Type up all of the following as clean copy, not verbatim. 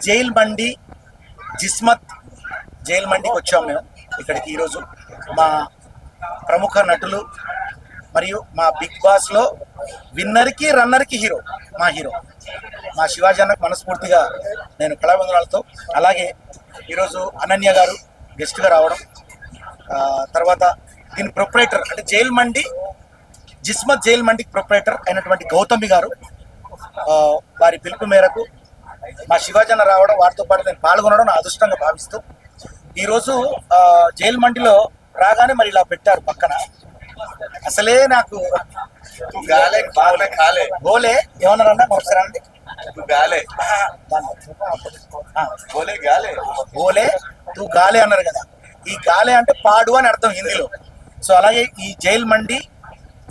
Jail మండి Jismat jail మండికి వచ్చాము మేము ఇక్కడికి ఈరోజు. మా ప్రముఖ నటులు మరియు మా బిగ్ బాస్లో విన్నర్కి రన్నర్కి హీరో మా శివాజీ అన్నకు మనస్ఫూర్తిగా నేను కళాబంధనాలతో, అలాగే ఈరోజు అనన్య గారు గెస్ట్గా రావడం, తర్వాత దీని ప్రొపరేటర్ అంటే జైల్ మండి జిస్మత్ జైల్ మండికి ప్రొపరేటర్ అయినటువంటి గౌతమి గారు వారి పిలుపు మేరకు మా శివాజీ అన్న రావడం, వారితో పాటు నేను పాల్గొనడం నా అదృష్టంగా భావిస్తూ ఈరోజు జైల్ మండిలో రాగానే మరి ఇలా పెట్టారు పక్కన. అసలే నాకు బోలే ఏమన్నారన్నా ఒకసారి అండి, బోలే తూ గాలే అన్నారు కదా. ఈ గాలే అంటే పాడు అని అర్థం హిందీలో. సో అలాగే ఈ జైల్ మండి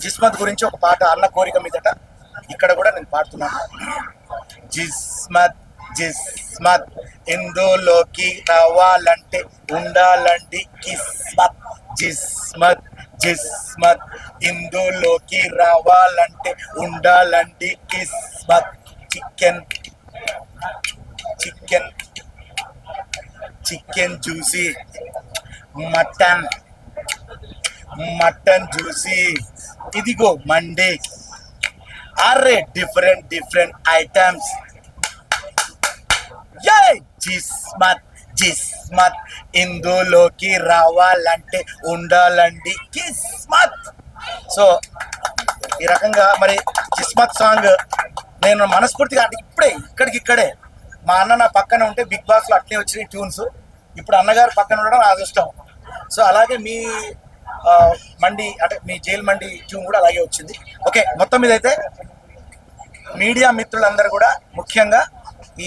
జిస్మత్ గురించి ఒక పాట అన్న కోరిక మీదట ఇక్కడ కూడా నేను పాడుతున్నాను. జిస్మత్ జిస్మత్ ఇందులోకి రావాలంటే ఉండాలండి కిస్మత్. జిస్మత్ జిస్మత్ ఇందులోకి రావాలంటే ఉండాలండి కిస్మత్. Chicken chicken chicken juicy, mutton mutton juicy, ఇదిగో మండే అరే different different items. Jismat Jismat ఇందులోకి రావాలంటే ఉండాలండి కిస్మత్. సో ఈ రకంగా మరి కిస్మత్ సాంగ్ నేను మనస్ఫూర్తిగా అంటే ఇక్కడే మా అన్న నా పక్కన ఉంటే బిగ్ బాస్లో అట్లే వచ్చినాయి ట్యూన్స్. ఇప్పుడు అన్నగారు పక్కన ఉండడం నా అదృష్టం. సో అలాగే మీ మండి అంటే మీ జైల్ మండి ట్యూన్ కూడా అలాగే వచ్చింది. ఓకే, మొత్తం మీద అయితే మీడియా మిత్రులందరూ కూడా ముఖ్యంగా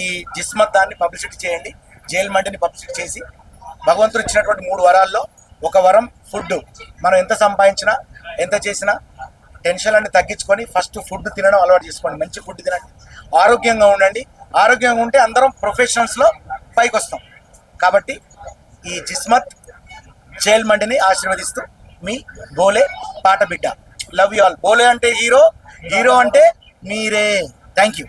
ఈ జిస్మత్ దాన్ని పబ్లిసిటీ చేయండి, జైల్ మండిని పబ్లిసిటీ చేసి భగవంతుడు ఇచ్చినటువంటి 3 వరాల్లో ఒక వరం ఫుడ్. మనం ఎంత సంపాదించినా ఎంత చేసినా టెన్షన్ అన్ని తగ్గించుకొని ఫస్ట్ ఫుడ్ తినడం అలవాటు చేసుకోండి. మంచి ఫుడ్ తినండి, ఆరోగ్యంగా ఉండండి. ఆరోగ్యంగా ఉంటే అందరం ప్రొఫెషనల్స్లో పైకి వస్తాం. కాబట్టి ఈ జిస్మత్ జైల్ మండిని ఆశీర్వదిస్తూ మీ బోలే పాట బిడ్డ. Love you all. బోలే అంటే హీరో, హీరో అంటే మీరే. Thank you.